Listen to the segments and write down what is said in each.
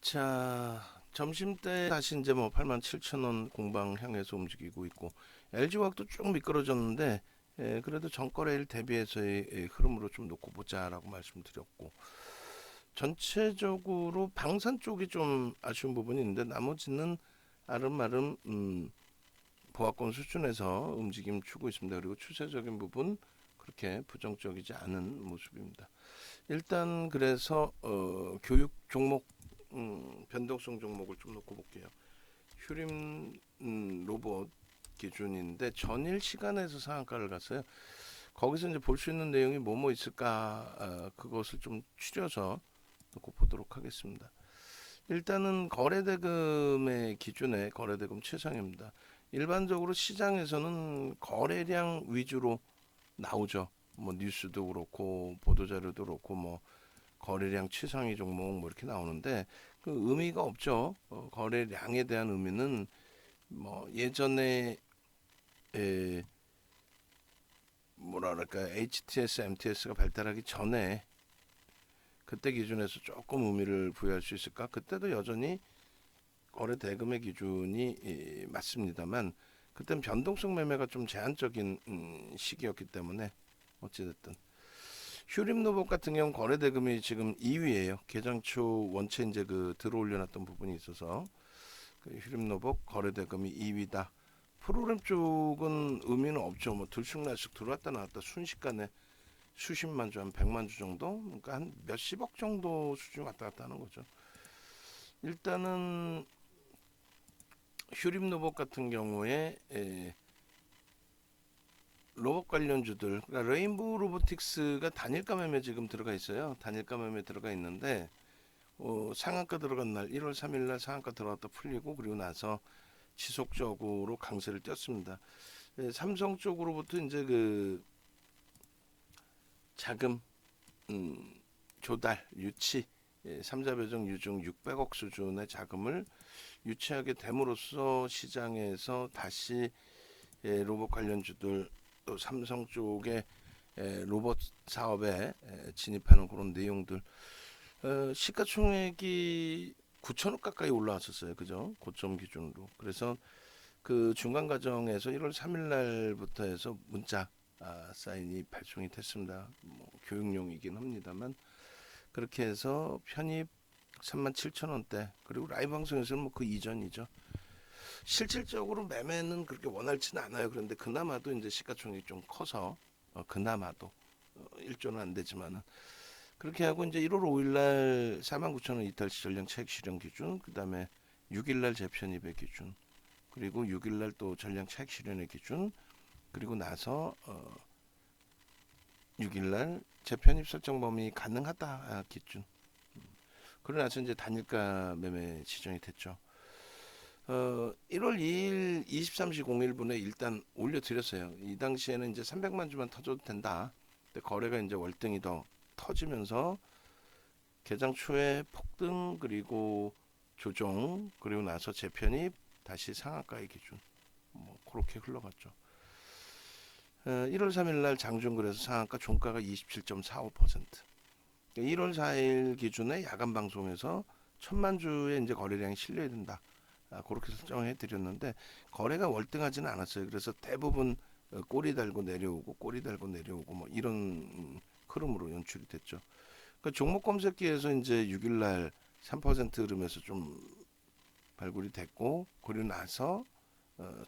자, 점심때 다시 이제 뭐 87,000원 공방 향해서 움직이고 있고 LG화학도 쭉 미끄러졌는데 그래도 전거래일 대비해서의 흐름으로 좀 놓고 보자라고 말씀드렸고 전체적으로 방산 쪽이 좀 아쉬운 부분이 있는데 나머지는 아름아름 보합권 수준에서 움직임 추고 있습니다. 그리고 추세적인 부분 그렇게 부정적이지 않은 모습입니다. 일단 그래서 교육 종목 변동성 종목을 좀 놓고 볼게요. 휴림 로봇 기준인데 전일 시간에서 상한가를 갔어요. 거기서 이제 볼 수 있는 내용이 뭐뭐 있을까 그것을 좀 추려서 놓고 보도록 하겠습니다. 일단은 거래대금의 기준에 거래대금 최상입니다. 일반적으로 시장에서는 거래량 위주로 나오죠. 뭐 뉴스도 그렇고 보도자료도 그렇고 뭐 거래량 최상위 종목 뭐 이렇게 나오는데 그 의미가 없죠. 거래량에 대한 의미는 뭐 예전에 뭐라 그럴까 HTS, MTS가 발달하기 전에 그때 기준에서 조금 의미를 부여할 수 있을까? 그때도 여전히 거래 대금의 기준이 맞습니다만 그때는 변동성 매매가 좀 제한적인 시기였기 때문에 어찌됐든 휴림 로봇 같은 경우 거래 대금이 지금 2위예요. 개장 초 원체 이제 그 들어올려놨던 부분이 있어서 그 휴림 로봇 거래 대금이 2위다. 프로그램 쪽은 의미는 없죠. 뭐 들쑥날쑥 들어왔다 나왔다 순식간에 수십만 주, 한 100만 주 정도, 그러니까 한 몇십억 정도 수준 왔다 갔다 하는 거죠. 일단은 휴림 로봇 같은 경우에 로봇 관련주들, 그러니까 레인보우 로보틱스가 단일가 매매 지금 들어가 있어요. 단일가 매매 들어가 있는데 상한가 들어간 날 1월 3일 날 상한가 들어갔다 풀리고 그리고 나서 지속적으로 강세를 띄었습니다. 삼성 쪽으로부터 이제 그 자금 조달 유치 삼자 배정 유증 600억 수준의 자금을 유치하게 됨으로써 시장에서 다시 로봇 관련주들 또 삼성 쪽에 로봇 사업에 진입하는 그런 내용들 시가총액이 9천억 가까이 올라왔었어요. 그죠? 고점 기준으로. 그래서 그 중간 과정에서 1월 3일 날부터 해서 문자 사인이 발송이 됐습니다. 뭐 교육용이긴 합니다만 그렇게 해서 편입 37,000원대 그리고 라이브 방송에서는 뭐 그 이전이죠. 실질적으로 매매는 그렇게 원활치는 않아요. 그런데 그나마도 이제 시가총액이 좀 커서 그나마도 1조는 안 되지만은 그렇게 하고 이제 1월 5일 날 49,000원 이탈시 전량 차익 실현 기준, 그다음에 6일 날 재편입의 기준, 그리고 6일 날 또 전량 차익 실현의 기준, 그리고 나서 6일 날 재편입 설정 범위 가능하다 기준. 그러고 나서 이제 단일가 매매 지정이 됐죠. 1월 2일 23시 01분에 일단 올려드렸어요. 이 당시에는 이제 300만 주만 터져도 된다. 근데 거래가 이제 월등히 더 터지면서 개장 초에 폭등 그리고 조정 그리고 나서 재편입 다시 상한가의 기준 뭐 그렇게 흘러갔죠. 1월 3일 날 장중그래서 상한가 종가가 27.45%. 1월 4일 기준에 야간 방송에서 1,000만 주의 이제 거래량이 실려야 된다. 그렇게 설정해 드렸는데 거래가 월등하지는 않았어요. 그래서 대부분 꼬리 달고 내려오고 꼬리 달고 내려오고 뭐 이런 흐름으로 연출이 됐죠. 그러니까 종목 검색기에서 이제 6일날 3% 흐름에서 좀 발굴이 됐고 그리고 나서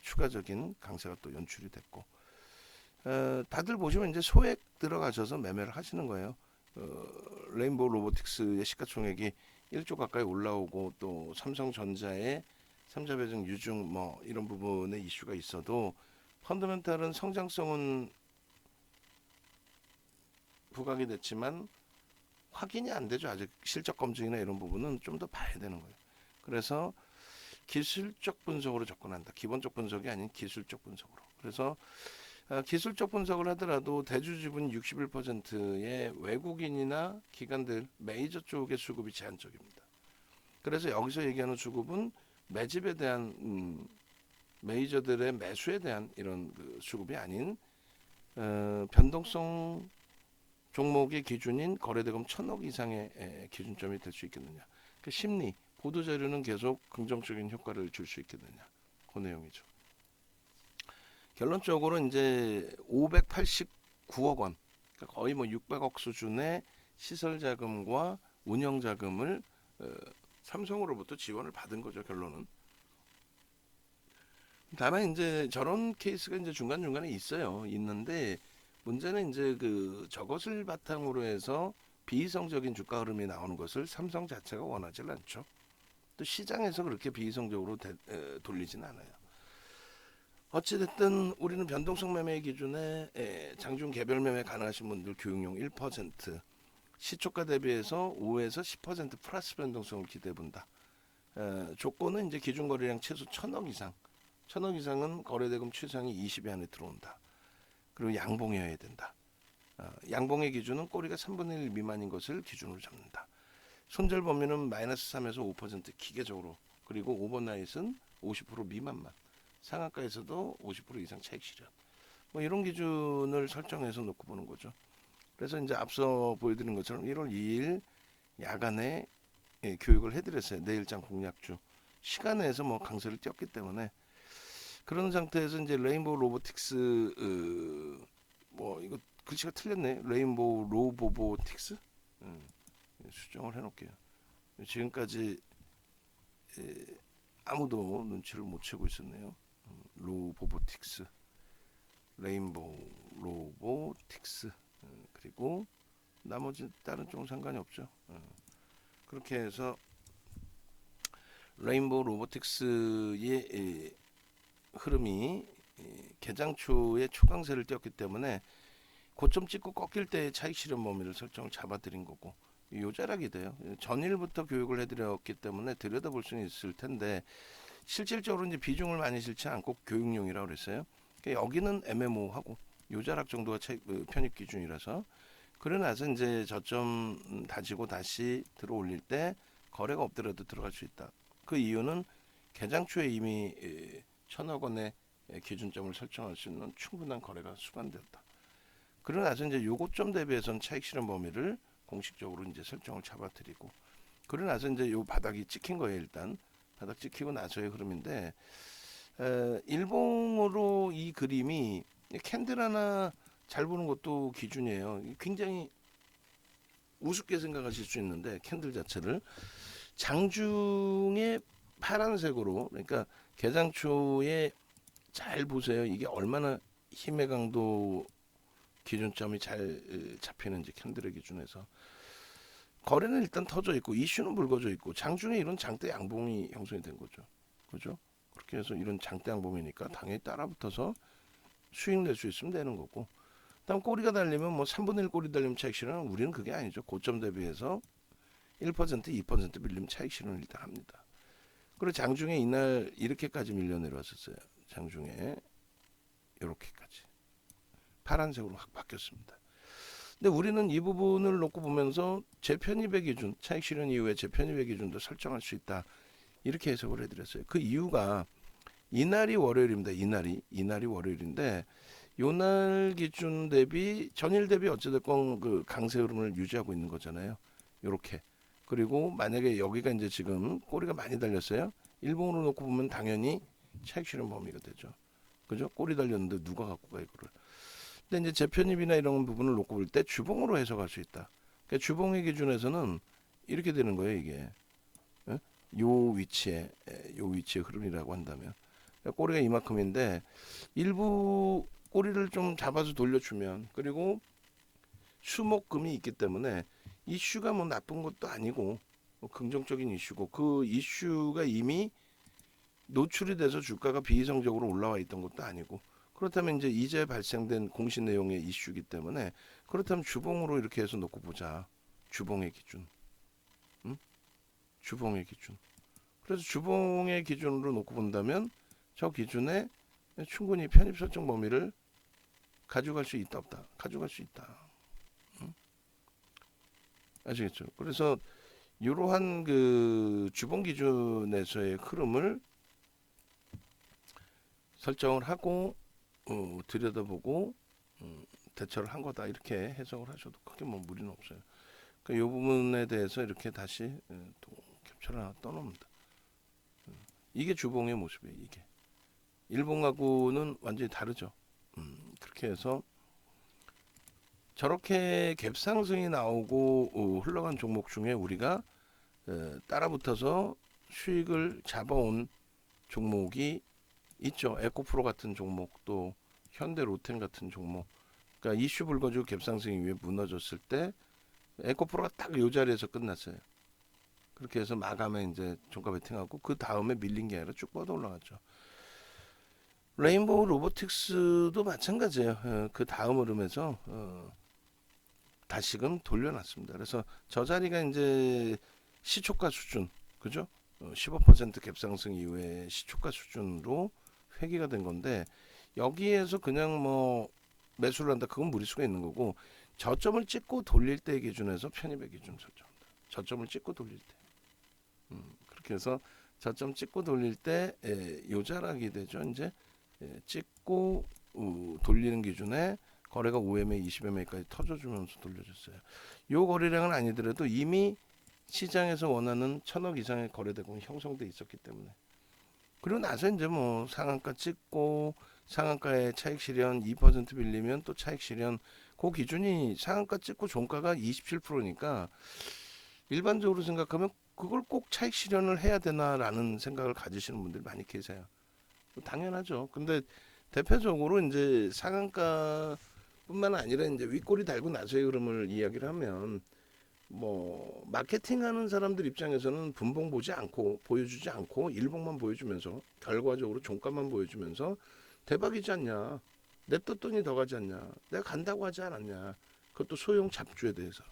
추가적인 강세가 또 연출이 됐고 다들 보시면 이제 소액 들어가셔서 매매를 하시는 거예요. 레인보우 로보틱스의 시가총액이 1조 가까이 올라오고 또 삼성전자의 삼자배정 유증 뭐 이런 부분에 이슈가 있어도 펀더멘탈은 성장성은 부각이 됐지만 확인이 안 되죠. 아직 실적 검증이나 이런 부분은 좀 더 봐야 되는 거예요. 그래서 기술적 분석으로 접근한다. 기본적 분석이 아닌 기술적 분석으로. 그래서 기술적 분석을 하더라도 대주 지분 61%의 외국인이나 기관들 메이저 쪽의 수급이 제한적입니다. 그래서 여기서 얘기하는 수급은 매집에 대한 메이저들의 매수에 대한 이런 그 수급이 아닌 변동성 종목의 기준인 거래대금 1,000억 이상의 기준점이 될 수 있겠느냐. 그 심리, 보도 자료는 계속 긍정적인 효과를 줄 수 있겠느냐, 그 내용이죠. 결론적으로 이제 589억 원, 그러니까 거의 뭐 600억 수준의 시설 자금과 운영 자금을 삼성으로부터 지원을 받은 거죠, 결론은. 다만 이제 저런 케이스가 이제 중간중간에 있는데 문제는 이제 저것을 바탕으로 해서 비이성적인 주가 흐름이 나오는 것을 삼성 자체가 원하지 않죠. 또 시장에서 그렇게 비이성적으로 돌리진 않아요. 어찌됐든 우리는 변동성 매매 기준에 장중 개별 매매 가능하신 분들 교육용 1%, 시초가 대비해서 5에서 10% 플러스 변동성을 기대해 본다. 조건은 이제 기준 거래량 최소 1,000억 이상. 1,000억 이상은 거래대금 최상위 20위 안에 들어온다. 그리고 양봉이어야 된다. 양봉의 기준은 꼬리가 3분의 1 미만인 것을 기준으로 잡는다. 손절 범위는 마이너스 3에서 5% 기계적으로. 그리고 오버나잇은 50% 미만만. 상한가에서도 50% 이상 차익 실현. 뭐 이런 기준을 설정해서 놓고 보는 거죠. 그래서 이제 앞서 보여드린 것처럼 1월 2일 야간에 교육을 해드렸어요. 내일장 공략주. 시간에서 뭐 강세를 띄었기 때문에 그런 상태에서 이제 레인보우 로보틱스 뭐 이거 글씨가 틀렸네. 레인보우 로보틱스 수정을 해놓을게요. 지금까지 아무도 눈치를 못 채고 있었네요. 로보틱스, 레인보우 로보틱스 그리고 나머지 다른 쪽은 상관이 없죠. 그렇게 해서 레인보우 로보틱스의 흐름이 개장 초에 초강세를 띄었기 때문에 고점 찍고 꺾일 때 차익 실현 범위를 설정을 잡아드린 거고 요자락이 돼요. 전일부터 교육을 해드렸기 때문에 들여다볼 수는 있을 텐데 실질적으로 이제 비중을 많이 실지 않고 교육용이라고 그랬어요. 그러니까 여기는 애매모호하고 요자락 정도가 편입 기준이라서 그러고 나서 이제 저점 다지고 다시 들어 올릴 때 거래가 없더라도 들어갈 수 있다. 그 이유는 개장 초에 이미 1,000억 원의 기준점을 설정할 수 있는 충분한 거래가 수반되었다. 그러고 나서 이제 요고점 대비해서는 차익 실현 범위를 공식적으로 이제 설정을 잡아드리고 그러고 나서 이제 요 바닥이 찍힌 거예요. 일단 바닥 찍히고 나서의 흐름인데 일봉으로 이 그림이 캔들 하나 잘 보는 것도 기준이에요. 굉장히 우습게 생각하실 수 있는데 캔들 자체를 장중에 파란색으로 그러니까 개장 초에 잘 보세요. 이게 얼마나 힘의 강도 기준점이 잘 잡히는지 캔들의 기준에서 거래는 일단 터져 있고 이슈는 불거져 있고 장중에 이런 장대 양봉이 형성이 된 거죠. 그죠? 그렇게 해서 이런 장대 양봉이니까 당연히 따라붙어서 수익 낼 수 있으면 되는 거고 다음 꼬리가 달리면 뭐 3분의 1 꼬리 달리면 차익 실현은 우리는 그게 아니죠. 고점 대비해서 1% 2% 밀리면 차익 실현을 일단 합니다. 그리고 장중에 이날 이렇게까지 밀려 내려왔었어요. 장중에 이렇게까지 파란색으로 확 바뀌었습니다. 근데 우리는 이 부분을 놓고 보면서 재편입의 기준, 차익 실현 이후에 재편입의 기준도 설정할 수 있다. 이렇게 해석을 해드렸어요. 그 이유가 이날이 월요일입니다. 이날이 월요일인데 요날 기준 대비 전일 대비 어찌됐건 그 강세 흐름을 유지하고 있는 거잖아요. 요렇게. 그리고 만약에 여기가 이제 지금 꼬리가 많이 달렸어요. 일봉으로 놓고 보면 당연히 차익 실현 범위가 되죠. 그죠? 꼬리 달렸는데 누가 갖고 가 이거를. 근데 이제 재편입이나 이런 부분을 놓고 볼 때 주봉으로 해석할 수 있다. 그러니까 주봉의 기준에서는 이렇게 되는 거예요, 이게. 요 위치의 흐름이라고 한다면. 그러니까 꼬리가 이만큼인데 일부 꼬리를 좀 잡아서 돌려주면 그리고 수목금이 있기 때문에 이슈가 뭐 나쁜 것도 아니고 뭐 긍정적인 이슈고 그 이슈가 이미 노출이 돼서 주가가 비이성적으로 올라와 있던 것도 아니고 그렇다면 이제 발생된 공시 내용의 이슈이기 때문에 그렇다면 주봉으로 이렇게 해서 놓고 보자. 주봉의 기준. 주봉의 기준. 그래서 주봉의 기준으로 놓고 본다면 저 기준에 충분히 편입 설정 범위를 가져갈 수 있다 없다. 가져갈 수 있다. 아시겠죠? 그래서 이러한 그 주봉 기준에서의 흐름을 설정을 하고 들여다보고 대처를 한 거다 이렇게 해석을 하셔도 크게 뭐 무리는 없어요. 그러니까 이 부분에 대해서 이렇게 다시 또 매출 하나 떠놓습니다. 이게 주봉의 모습이에요. 이게 일봉하고는 완전히 다르죠. 그렇게 해서 저렇게 갭 상승이 나오고 흘러간 종목 중에 우리가 따라붙어서 수익을 잡아온 종목이 있죠. 에코프로 같은 종목도 현대로템 같은 종목. 그러니까 이슈 불거지고 갭상승 이후에 무너졌을 때 에코프로가 딱 요 자리에서 끝났어요. 그렇게 해서 마감에 이제 종가 베팅하고 그 다음에 밀린 게 아니라 쭉 뻗어 올라갔죠. 레인보우 로보틱스도 마찬가지예요. 그 다음 흐름에서 다시금 돌려놨습니다. 그래서 저 자리가 이제 시초가 수준, 그죠? 15% 갭상승 이후에 시초가 수준으로 회귀가 된 건데 여기에서 그냥 뭐 매수를 한다, 그건 무리수가 있는 거고 저점을 찍고 돌릴 때 기준에서 편입의 기준 설정합니다. 저점을 찍고 돌릴 때. 그렇게 해서 저점 찍고 돌릴 때 요자락이 되죠. 이제 찍고 돌리는 기준에 거래가 5MA, 20MA까지 터져주면서 돌려줬어요. 요 거래량은 아니더라도 이미 시장에서 원하는 1000억 이상의 거래대금이 형성돼 있었기 때문에. 그리고 나서 이제 뭐 상한가 찍고 상한가에 차익 실현 2% 빌리면 또 차익 실현, 그 기준이 상한가 찍고 종가가 27%니까 일반적으로 생각하면 그걸 꼭 차익 실현을 해야 되나라는 생각을 가지시는 분들이 많이 계세요. 당연하죠. 근데 대표적으로 이제 상한가뿐만 아니라 이제 윗꼬리 달고 나서의 흐름을 이야기를 하면 뭐 마케팅하는 사람들 입장에서는 분봉 보지 않고 보여주지 않고 일봉만 보여주면서 결과적으로 종가만 보여주면서 대박이지 않냐, 냅뒀더니 더 가지 않냐, 내가 간다고 하지 않았냐, 그것도 소형 잡주에 대해서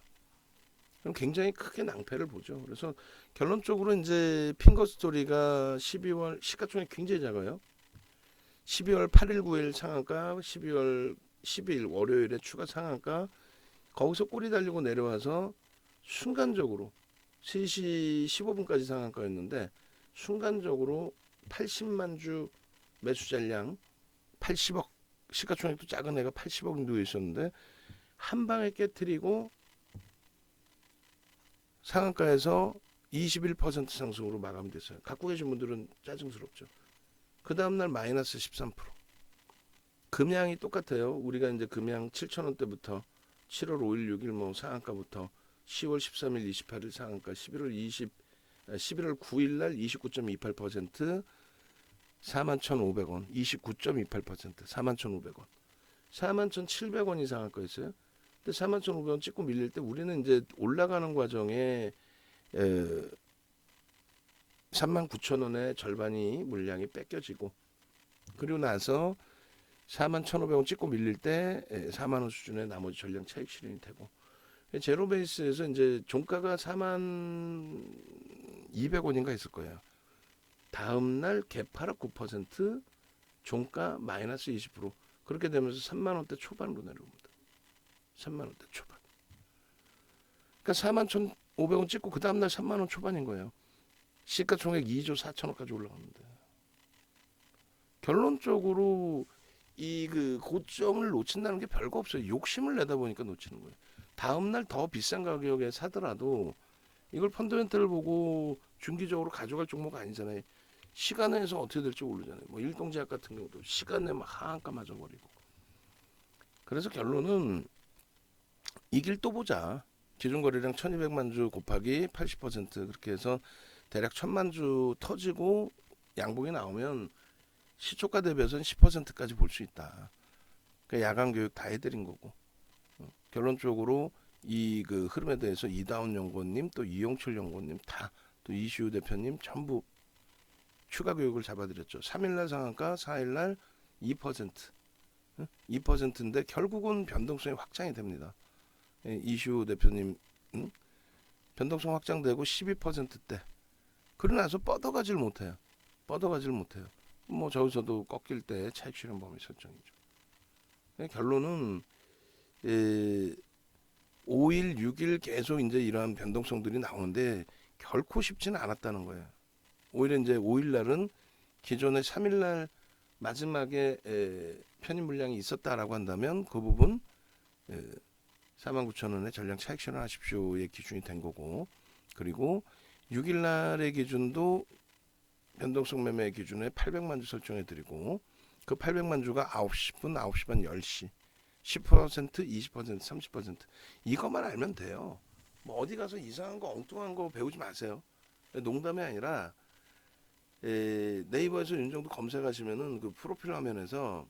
그럼 굉장히 크게 낭패를 보죠. 그래서 결론적으로 이제 핑거 스토리가 12월 시가총액 굉장히 작아요. 12월 8일 9일 상한가, 12월 10일 월요일에 추가 상한가, 거기서 꼬리 달리고 내려와서 순간적으로 3시 15분까지 상한가였는데 순간적으로 80만 주 매수 잔량 80억, 시가총액도 작은 애가 80억 정도 있었는데 한 방에 깨트리고 상한가에서 21% 상승으로 마감됐어요. 갖고 계신 분들은 짜증스럽죠. 그 다음날 마이너스 13%. 금양이 똑같아요. 우리가 이제 금양 7,000원대부터 7월 5일 6일 뭐 상한가부터 10월 13일 28일 상한가, 11월 9일 날 29.28%, 41,500원, 29.28%, 41,500원, 41,700원이 상한가였어요. 근데 41,500원 찍고 밀릴 때 우리는 이제 올라가는 과정에 39,000원의 절반이 물량이 뺏겨지고, 그리고 나서 41,500원 찍고 밀릴 때 4만원 수준의 나머지 전량 차익 실현이 되고, 제로 베이스에서 이제 종가가 42,200원인가 있을 거예요. 다음날 개파락 9%, 종가 마이너스 20%, 그렇게 되면서 3만원대 초반으로 내려옵니다. 3만원대 초반. 그러니까 41,500원 찍고 그 다음날 3만원 초반인 거예요. 시가총액 2조 4천억까지 올라갑니다. 결론적으로 이 그 고점을 놓친다는 게 별거 없어요. 욕심을 내다 보니까 놓치는 거예요. 다음날 더 비싼 가격에 사더라도 이걸 펀더멘털을 보고 중기적으로 가져갈 종목 아니잖아요. 시간에서 어떻게 될지 모르잖아요. 뭐 일동제약 같은 경우도 시간에 막 하한가 맞아버리고. 그래서 결론은 이 길 또 보자. 기준 거래량 1200만 주 곱하기 80% 그렇게 해서 대략 1000만 주 터지고 양봉이 나오면 시초가 대비해서는 10%까지 볼 수 있다. 그러니까 야간 교육 다 해드린 거고. 결론적으로 이 그 흐름에 대해서 이다운 연구원님, 또 이용철 연구원님, 다 또 이시우 대표님 전부 추가 교육을 잡아드렸죠. 3일날 상한가, 4일날 2%, 2%인데 결국은 변동성이 확장이 됩니다. 이시우 대표님 변동성 확장되고 12%대. 그러고 나서 뻗어가질 못해요. 뻗어가질 못해요. 뭐 저기서도 꺾일 때 차익 실현 범위 설정이죠. 결론은 5일, 6일 계속 이제 이러한 변동성들이 나오는데 결코 쉽지는 않았다는 거예요. 오히려 이제 5일 날은 기존의 3일 날 마지막에 편입 물량이 있었다라고 한다면 그 부분 49,000원의 전량 차익 실현하십시오의 기준이 된 거고, 그리고 6일 날의 기준도 변동성 매매 기준에 800만 주 설정해 드리고 그 800만 주가 9시 분, 9시 반, 10시 10%, 20%, 30% 이것만 알면 돼요. 뭐 어디 가서 이상한 거 엉뚱한 거 배우지 마세요. 농담이 아니라 네이버에서 윤정도 검색하시면은 그 프로필 화면에서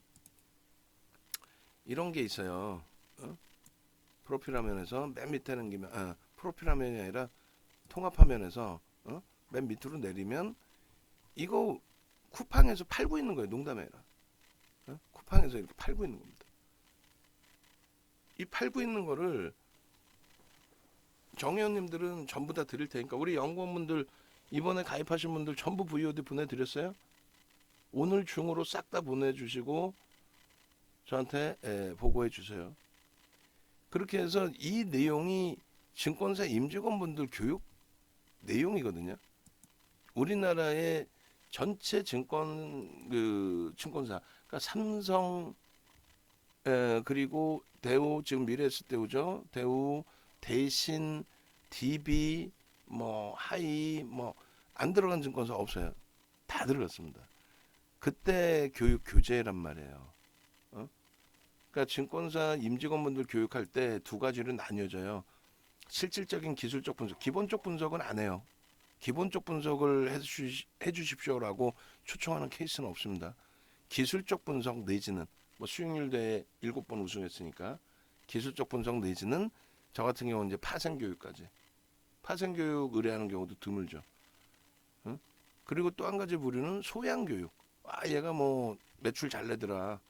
이런 게 있어요. 프로필 화면에서 맨 밑에는 프로필 화면이 아니라 통합 화면에서 맨 밑으로 내리면 이거 쿠팡에서 팔고 있는 거예요. 농담이 아니라 쿠팡에서 이렇게 팔고 있는 겁니다. 이 팔고 있는 거를 정회원님들은 전부 다 드릴 테니까 우리 연구원분들 이번에 가입하신 분들 전부 VOD 보내드렸어요. 오늘 중으로 싹 다 보내주시고 저한테 보고해 주세요. 그렇게 해서 이 내용이 증권사 임직원분들 교육 내용이거든요. 우리나라의 전체 증권사, 그러니까 삼성, 그리고 대우, 지금 미래에셋대우죠. 대우, 대신, DB, 뭐 하이, 뭐 안 들어간 증권사 없어요. 다 들어갔습니다. 그때 교육 교재란 말이에요. 그러니까 증권사 임직원분들 교육할 때 두 가지로 나뉘어져요. 실질적인 기술적 분석, 기본적 분석은 안 해요. 기본적 분석을 해주십시오라고 초청하는 케이스는 없습니다. 기술적 분석 내지는 뭐 수익률 대회 7번 우승했으니까 기술적 분석 내지는 저 같은 경우는 이제 파생교육까지 파생교육 의뢰하는 경우도 드물죠. 그리고 또 한 가지 부류는 소양교육. 얘가 뭐 매출 잘 내더라.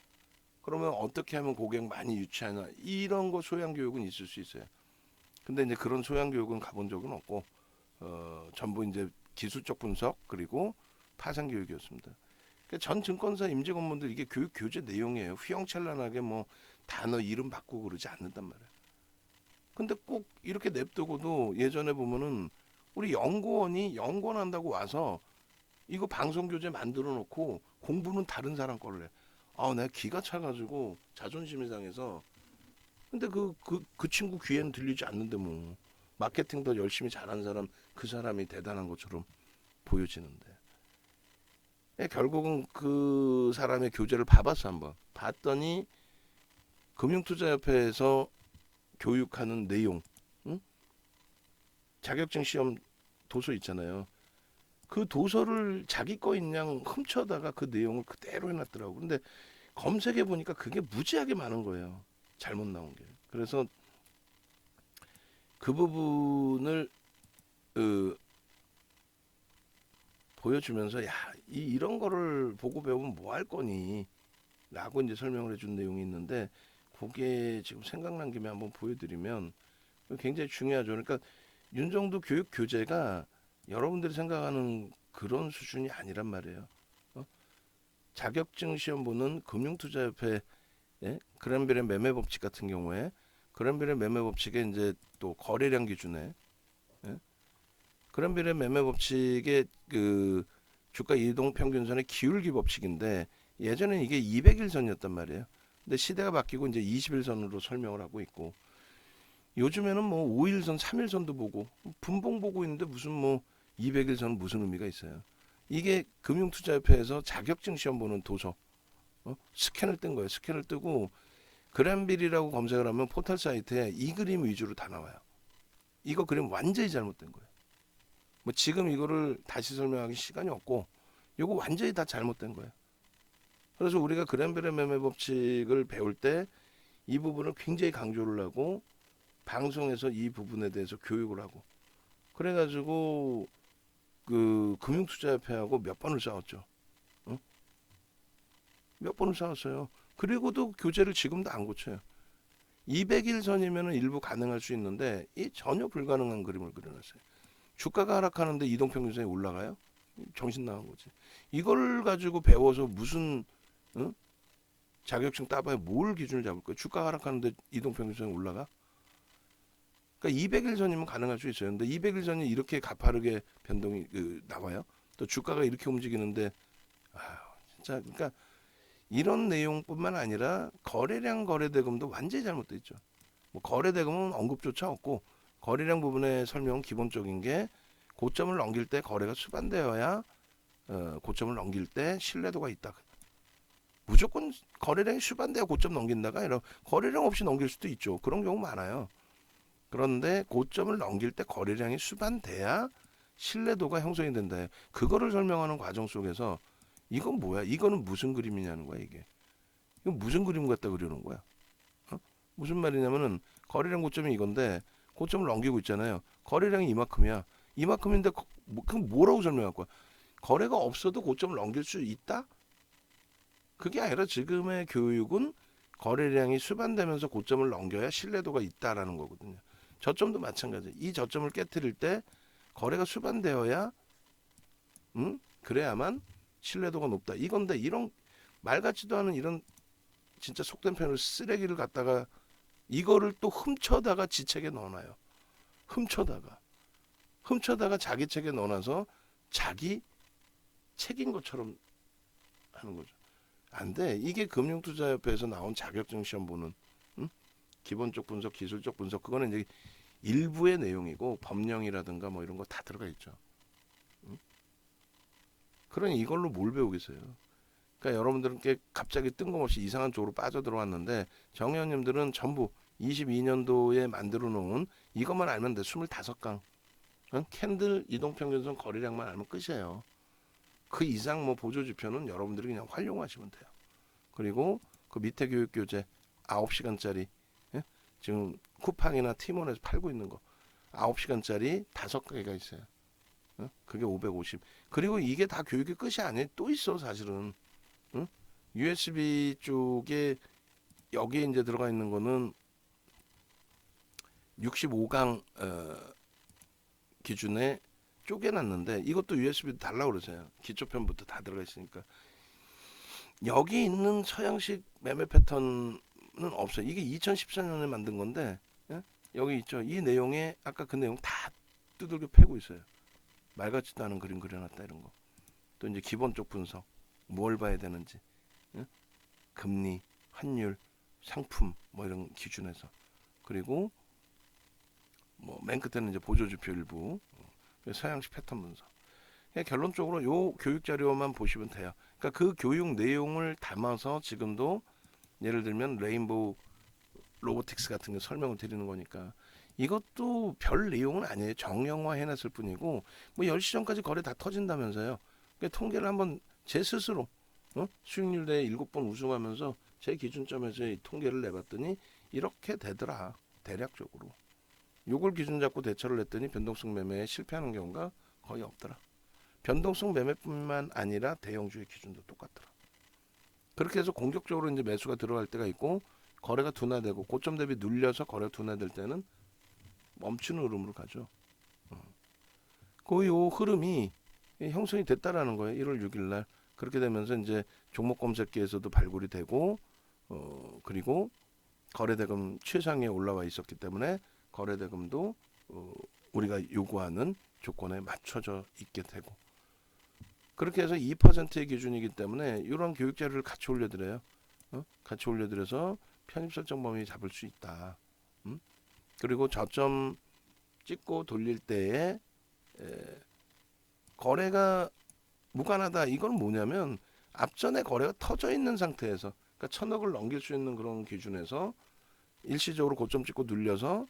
그러면 어떻게 하면 고객 많이 유치하나 이런 거 소양교육은 있을 수 있어요. 근데 이제 그런 소양교육은 가본 적은 없고 전부 이제 기술적 분석 그리고 파생교육이었습니다. 그러니까 전 증권사 임직원분들 이게 교육 교재 내용이에요. 휘황찬란하게 뭐 단어 이름 바꾸고 그러지 않는단 말이에요. 근데 꼭 이렇게 냅두고도 예전에 보면은 우리 연구원이 연구원한다고 와서 이거 방송 교재 만들어 놓고 공부는 다른 사람 걸로 해. 내가 기가 차가지고 자존심이 상해서. 근데 그 친구 귀에는 들리지 않는데 뭐 마케팅 더 열심히 잘한 사람 그 사람이 대단한 것처럼 보여지는데. 결국은 그 사람의 교재를 봐봤어 한번. 봤더니 금융투자협회에서 교육하는 내용, 응? 자격증 시험 도서 있잖아요. 그 도서를 자기 거인 양 훔쳐다가 그 내용을 그대로 해놨더라고. 근데 검색해 보니까 그게 무지하게 많은 거예요. 잘못 나온 게. 그래서 그 부분을 보여주면서 이런 거를 보고 배우면 뭐 할 거니? 라고 이제 설명을 해준 내용이 있는데 그게 지금 생각난 김에 한번 보여드리면 굉장히 중요하죠. 그러니까 윤정도 교육 교재가 여러분들이 생각하는 그런 수준이 아니란 말이에요. 자격증 시험 보는 금융투자협회 그랜벨의 매매 법칙 같은 경우에 그랜벨의 매매 법칙에 이제 또 거래량 기준에 그랜벨의 매매 법칙의 그 주가 이동 평균선의 기울기 법칙인데 예전에는 이게 200일선이었단 말이에요. 근데 시대가 바뀌고 이제 20일선으로 설명을 하고 있고 요즘에는 뭐 5일선, 3일선도 보고 분봉 보고 있는데 무슨 뭐 200일선 무슨 의미가 있어요. 이게 금융투자협회에서 자격증 시험 보는 도서 스캔을 뜬 거예요. 스캔을 뜨고 그랜빌이라고 검색을 하면 포털 사이트에 이 그림 위주로 다 나와요. 이거 그림 완전히 잘못된 거예요. 뭐 지금 이거를 다시 설명하기 시간이 없고 이거 완전히 다 잘못된 거예요. 그래서 우리가 그랜벨의 매매 법칙을 배울 때 이 부분을 굉장히 강조를 하고 방송에서 이 부분에 대해서 교육을 하고 그래가지고 그 금융투자협회하고 몇 번을 싸웠죠. 몇 번을 싸웠어요. 그리고도 교재를 지금도 안 고쳐요. 200일 선이면 일부 가능할 수 있는데 이 전혀 불가능한 그림을 그려놨어요. 주가가 하락하는데 이동평균선이 올라가요? 정신 나간 거지. 이걸 가지고 배워서 무슨 자격증 따봐야 뭘 기준을 잡을 거예요? 주가 하락하는데 이동평균선이 올라가? 그러니까 200일 선이면 가능할 수 있어요. 근데 200일 선이 이렇게 가파르게 변동이 나와요. 또 주가가 이렇게 움직이는데 진짜 그러니까 이런 내용뿐만 아니라 거래량 거래대금도 완전히 잘못돼 있죠. 뭐 거래대금은 언급조차 없고 거래량 부분의 설명은 기본적인 게 고점을 넘길 때 거래가 수반되어야 고점을 넘길 때 신뢰도가 있다. 무조건 거래량이 수반돼야 고점 넘긴다가 아니라 거래량 없이 넘길 수도 있죠. 그런 경우 많아요. 그런데 고점을 넘길 때 거래량이 수반돼야 신뢰도가 형성이 된다. 그거를 설명하는 과정 속에서 이건 뭐야? 이거는 무슨 그림이냐는 거야 이게. 이건 무슨 그림 같다 그러는 거야. 어? 무슨 말이냐면은 거래량 고점이 이건데 고점을 넘기고 있잖아요. 거래량이 이만큼이야. 이만큼인데 그럼 뭐라고 설명할 거야? 거래가 없어도 고점을 넘길 수 있다? 그게 아니라 지금의 교육은 거래량이 수반되면서 고점을 넘겨야 신뢰도가 있다라는 거거든요. 저점도 마찬가지. 이 저점을 깨뜨릴 때 거래가 수반되어야 그래야만 신뢰도가 높다. 이건데 이런 말 같지도 않은 이런 진짜 속된 표현을 쓰레기를 갖다가 이거를 또 훔쳐다가 지 책에 넣어놔요. 훔쳐다가 자기 책에 넣어놔서 자기 책인 것처럼 하는 거죠. 안 돼. 이게 금융투자협회에서 나온 자격증 시험 보는 기본적 분석, 기술적 분석 그거는 이제 일부의 내용이고 법령이라든가 뭐 이런 거 다 들어가 있죠. 그러니 이걸로 뭘 배우겠어요. 그러니까 여러분들께 갑자기 뜬금없이 이상한 쪽으로 빠져들어왔는데 정의원님들은 전부 22년도에 만들어 놓은 이것만 알면 돼. 25강. 캔들 이동평균선 거래량만 알면 끝이에요. 그 이상 뭐 보조지표는 여러분들이 그냥 활용하시면 돼요. 그리고 그 밑에 교육교재 9시간짜리 지금 쿠팡이나 티몬에서 팔고 있는 거 9시간짜리 5개가 있어요. 그게 550. 그리고 이게 다 교육의 끝이 아니에요. 또 있어 사실은. USB 쪽에 여기에 이제 들어가 있는 거는 65강 기준에 쪼개놨는데 이것도 USB도 달라고 그러세요. 기초편부터 다 들어가 있으니까. 여기 있는 서양식 매매 패턴은 없어요. 이게 2014년에 만든 건데 여기 있죠. 이 내용에 아까 그 내용 다 두들겨 패고 있어요. 말 같지도 않은 그림 그려놨다 이런 거. 또 이제 기본적 분석, 뭘 봐야 되는지, 금리, 환율, 상품 뭐 이런 기준에서 그리고 뭐 맨 끝에는 이제 보조지표 일부, 서양식 패턴 분석. 결론적으로 요 교육 자료만 보시면 돼요. 그러니까 그 교육 내용을 담아서 지금도 예를 들면 레인보우 로보틱스 같은 거 설명을 드리는 거니까 이것도 별 내용은 아니에요. 정형화 해놨을 뿐이고 뭐 10시 전까지 거래 다 터진다면서요. 그러니까 통계를 한번 제 스스로 수익률 대회 7번 우승하면서 제 기준점에서 이 통계를 내봤더니 이렇게 되더라. 대략적으로. 요걸 기준 잡고 대처를 했더니 변동성 매매에 실패하는 경우가 거의 없더라. 변동성 매매뿐만 아니라 대형주의 기준도 똑같더라. 그렇게 해서 공격적으로 이제 매수가 들어갈 때가 있고 거래가 둔화되고 고점 대비 눌려서 거래가 둔화될 때는 멈추는 흐름으로 가죠. 그 요 흐름이 형성이 됐다라는 거예요. 1월 6일 날. 그렇게 되면서 이제 종목 검색기에서도 발굴이 되고 그리고 거래대금 최상위에 올라와 있었기 때문에 거래대금도 우리가 요구하는 조건에 맞춰져 있게 되고 그렇게 해서 2%의 기준이기 때문에 이런 교육 자료를 같이 올려드려요. 같이 올려드려서 편입 설정 범위 잡을 수 있다. 그리고 저점 찍고 돌릴 때에 거래가 무관하다. 이건 뭐냐면 앞전에 거래가 터져 있는 상태에서 그러니까 1000억을 넘길 수 있는 그런 기준에서 일시적으로 고점 찍고 눌려서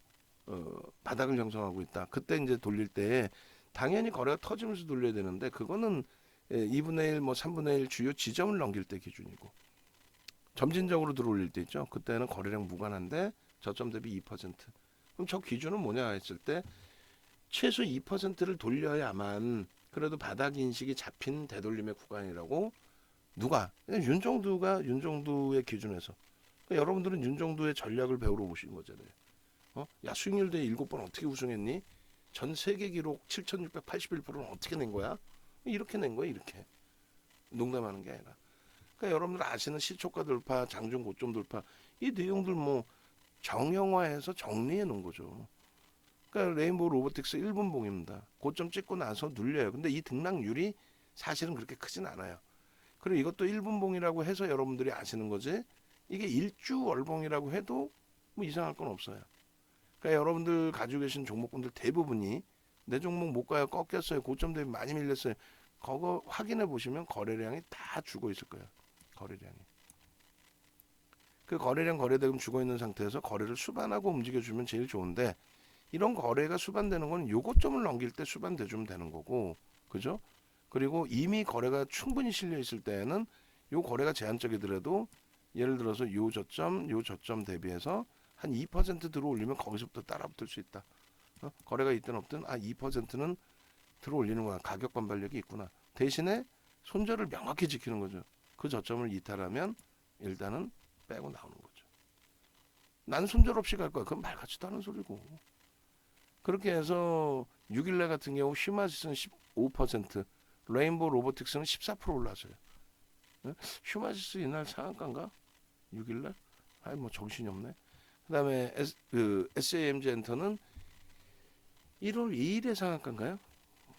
바닥을 형성하고 있다. 그때 이제 돌릴 때 당연히 거래가 터지면서 돌려야 되는데 그거는 2분의 1, 뭐 3분의 1 주요 지점을 넘길 때 기준이고 점진적으로 들어올릴 때 있죠. 그때는 거래량 무관한데 저점 대비 2%. 그럼 저 기준은 뭐냐 했을 때 최소 2%를 돌려야만 그래도 바닥 인식이 잡힌 되돌림의 구간이라고 누가? 윤정두의 기준에서. 그러니까 여러분들은 윤정두의 전략을 배우러 오신 거잖아요. 야 수익률 대회 7번 어떻게 우승했니? 전 세계 기록 7,681%는 어떻게 낸 거야? 이렇게 낸 거야 이렇게. 농담하는 게 아니라. 그러니까 여러분들 아시는 시초가 돌파, 장중 고점 돌파 이 내용들 뭐 정형화해서 정리해 놓은 거죠. 그러니까 레인보우 로보틱스 1분 봉입니다. 고점 찍고 나서 눌려요. 근데 이 등락률이 사실은 그렇게 크진 않아요. 그리고 이것도 1분 봉이라고 해서 여러분들이 아시는 거지 이게 일주 월봉이라고 해도 뭐 이상할 건 없어요. 그러니까 여러분들 가지고 계신 종목군들 대부분이 내 종목 못 가요. 꺾였어요. 고점 대비 많이 밀렸어요. 그거 확인해 보시면 거래량이 다 죽어 있을 거예요. 거래량이. 그 거래량 거래대금 죽어 있는 상태에서 거래를 수반하고 움직여주면 제일 좋은데 이런 거래가 수반되는 건 요거점을 넘길 때 수반돼주면 되는 거고, 그죠? 그리고 이미 거래가 충분히 실려 있을 때에는 요 거래가 제한적이더라도 예를 들어서 요 저점 대비해서 한 2% 들어올리면 거기서부터 따라붙을 수 있다. 거래가 있든 없든 2%는 들어올리는 거야. 가격 반발력이 있구나. 대신에 손절을 명확히 지키는 거죠. 그 저점을 이탈하면 일단은 빼고 나오는 거죠. 난 손절 없이 갈 거야. 그건 말 같지도 않은 소리고. 그렇게 해서 6일날 같은 경우 휴마시스는 15%, 레인보우 로보틱스는 14% 올랐어요. 휴마시스 이날 상한가인가? 6일날? 뭐 정신이 없네. 그다음에 SAMG 엔터는 1월 2일에 상한가인가요?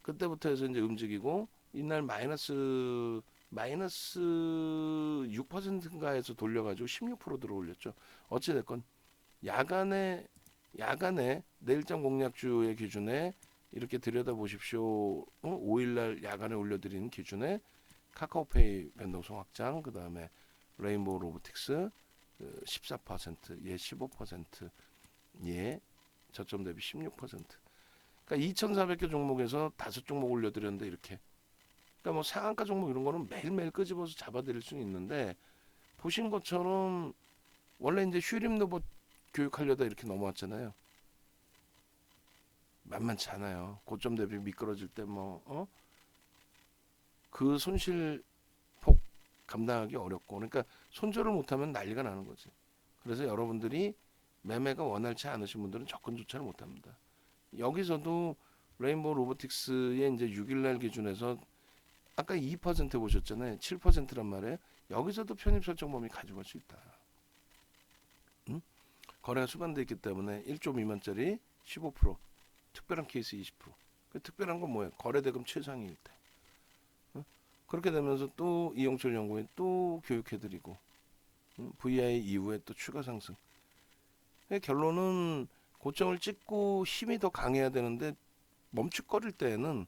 그때부터 해서 이제 움직이고 이날 마이너스 6%인가에서 돌려가지고 16% 들어올렸죠. 어찌됐건 야간에 내일장 공략주의 기준에 이렇게 들여다보십시오. 5일날 야간에 올려드리는 기준에 카카오페이 변동성 확장, 그 다음에 레인보우 로보틱스 14%, 얘 15%, 얘 저점 대비 16%. 그러니까 2,400개 종목에서 5종목 올려드렸는데 이렇게. 그러니까 뭐 상한가 종목 이런 거는 매일매일 끄집어서 잡아드릴 수는 있는데 보신 것처럼 원래 이제 슈림 로봇 교육하려다 이렇게 넘어왔잖아요. 만만치 않아요. 고점 대비 미끄러질 때 그 손실 폭 감당하기 어렵고, 그러니까 손절을 못하면 난리가 나는 거지. 그래서 여러분들이 매매가 원활치 않으신 분들은 접근조차를 못합니다. 여기서도 레인보우 로보틱스의 이제 6일날 기준에서 아까 2% 보셨잖아요. 7%란 말이에요. 여기서도 편입 설정 범위 가져갈 수 있다. 응? 거래가 수반되어 있기 때문에 1조 미만짜리 15%, 특별한 케이스 20%. 그 특별한 건 뭐예요? 거래대금 최상위일 때. 응? 그렇게 되면서 또 이용철 연구원 또 교육해드리고, VI 이후에 또 추가 상승. 결론은 고점을 찍고 힘이 더 강해야 되는데 멈칫거릴 때에는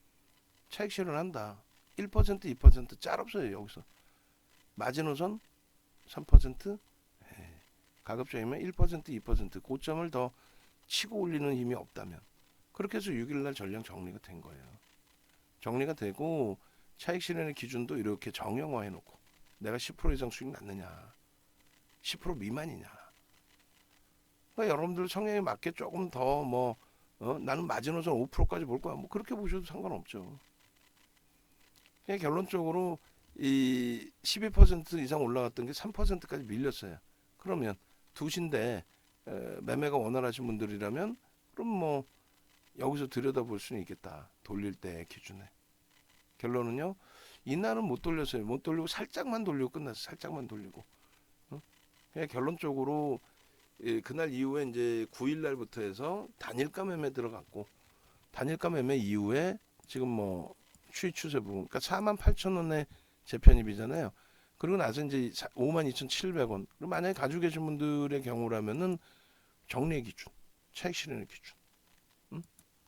차익 실현한다. 1%, 2% 짤 없어요. 여기서 마지노선 3%, 가급적이면 1%, 2% 고점을 더 치고 올리는 힘이 없다면, 그렇게 해서 6일날 전량 정리가 된 거예요. 정리가 되고 차익 실현의 기준도 이렇게 정형화해놓고 내가 10% 이상 수익 났느냐, 10% 미만이냐. 그러니까 여러분들 성향에 맞게 조금 더 나는 마지노선 5%까지 볼 거야. 뭐 그렇게 보셔도 상관없죠. 그냥 결론적으로 이 12% 이상 올라갔던 게 3%까지 밀렸어요. 그러면 두신데 매매가 원활하신 분들이라면 그럼 뭐 여기서 들여다볼 수는 있겠다. 돌릴 때 기준에. 결론은요. 이날은 못 돌렸어요. 못 돌리고 살짝만 돌리고 끝났어요. 살짝만 돌리고. 그냥 결론적으로 그날 이후에 이제 9일 날부터 해서 단일가 매매 들어갔고, 단일가 매매 이후에 지금 뭐 추이 추세 부분, 그러니까 48,000원에 재편입이잖아요. 그리고 나서 이제 52,700원. 그리고 만약에 가지고 계신 분들의 경우라면은 정리의 기준, 차익 실현의 기준.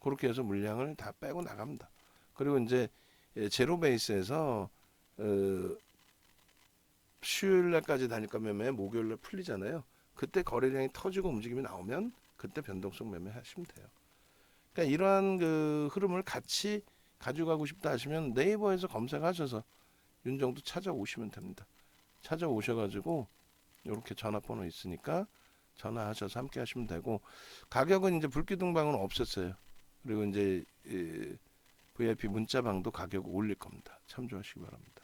그렇게 해서 물량을 다 빼고 나갑니다. 그리고 이제 제로 베이스에서 수요일 날까지 단일가 매매, 목요일 날 풀리잖아요. 그때 거래량이 터지고 움직임이 나오면 그때 변동성 매매 하시면 돼요. 그러니까 이러한 그 흐름을 같이 가져가고 싶다 하시면 네이버에서 검색하셔서 윤정도 찾아오시면 됩니다. 찾아오셔가지고 이렇게 전화번호 있으니까 전화하셔서 함께 하시면 되고, 가격은 이제 불기둥방은 없었어요. 그리고 이제 VIP 문자방도 가격 올릴 겁니다. 참조하시기 바랍니다.